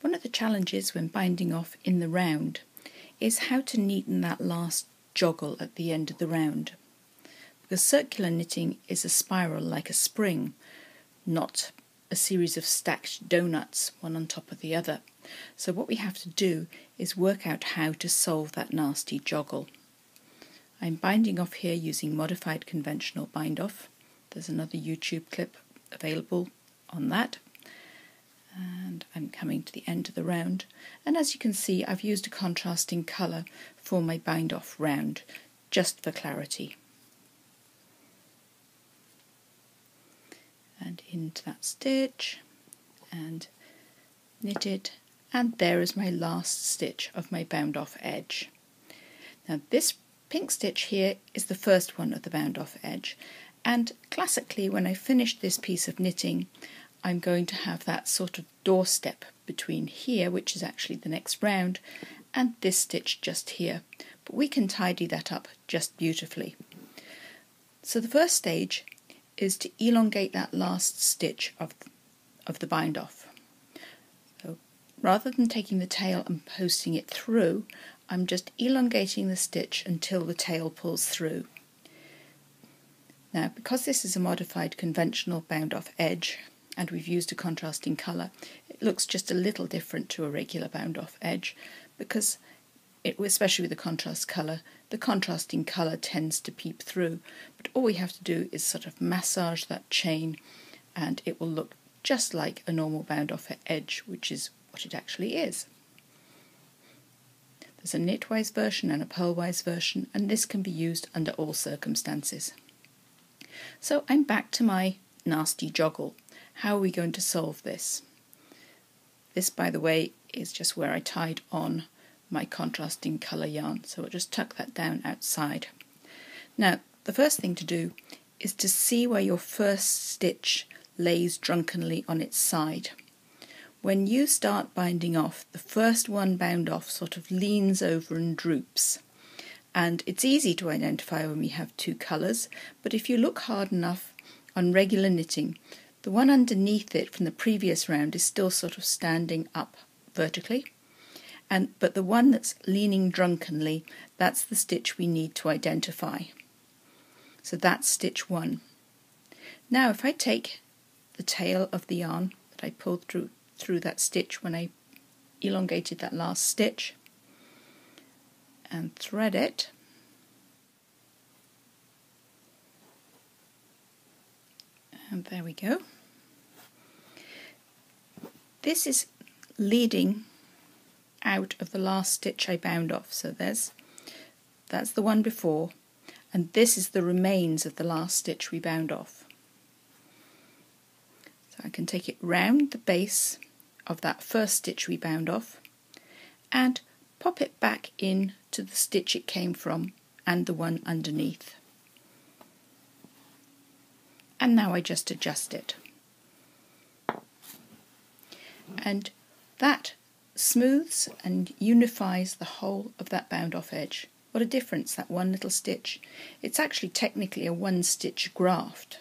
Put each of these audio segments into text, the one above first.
One of the challenges when binding off in the round is how to neaten that last joggle at the end of the round. Because circular knitting is a spiral like a spring, not a series of stacked donuts, one on top of the other. So what we have to do is work out how to solve that nasty joggle. I'm binding off here using modified conventional bind off. There's another YouTube clip available on that. And I'm coming to the end of the round, and as you can see I've used a contrasting colour for my bind off round just for clarity. And into that stitch and knitted, and there is my last stitch of my bound off edge. Now this pink stitch here is the first one of the bound off edge, and classically when I finish this piece of knitting I'm going to have that sort of doorstep between here, which is actually the next round, and this stitch just here. But we can tidy that up just beautifully. So the first stage is to elongate that last stitch of the bind off. So rather than taking the tail and posting it through, I'm just elongating the stitch until the tail pulls through. Now because this is a modified conventional bound off edge, and we've used a contrasting colour, it looks just a little different to a regular bound off edge because, especially with the contrasting colour tends to peep through, but all we have to do is sort of massage that chain and it will look just like a normal bound off edge, which is what it actually is. There's a knitwise version and a purlwise version, and this can be used under all circumstances. So I'm back to my nasty joggle. How are we going to solve this? This, by the way, is just where I tied on my contrasting colour yarn, so I'll just tuck that down outside. Now, the first thing to do is to see where your first stitch lays drunkenly on its side. When you start binding off, the first one bound off sort of leans over and droops. And it's easy to identify when we have two colours, but if you look hard enough on regular knitting, the one underneath it from the previous round is still sort of standing up vertically, but the one that's leaning drunkenly, that's the stitch we need to identify. So that's stitch 1. Now if I take the tail of the yarn that I pulled through that stitch when I elongated that last stitch and thread it, and there we go. This is leading out of the last stitch I bound off, so that's the one before, and this is the remains of the last stitch we bound off. So I can take it round the base of that first stitch we bound off and pop it back in to the stitch it came from and the one underneath. And now I just adjust it. And that smooths and unifies the whole of that bound off edge. What a difference, that one little stitch. It's actually technically a one stitch graft.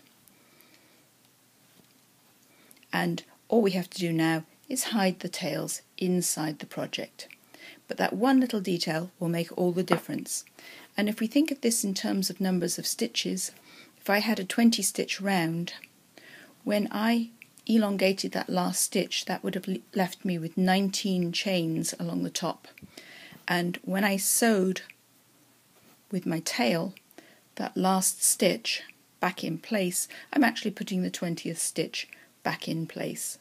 And all we have to do now is hide the tails inside the project. But that one little detail will make all the difference. And if we think of this in terms of numbers of stitches, if I had a 20 stitch round, when I elongated that last stitch, that would have left me with 19 chains along the top. And when I sewed with my tail that last stitch back in place, I'm actually putting the 20th stitch back in place.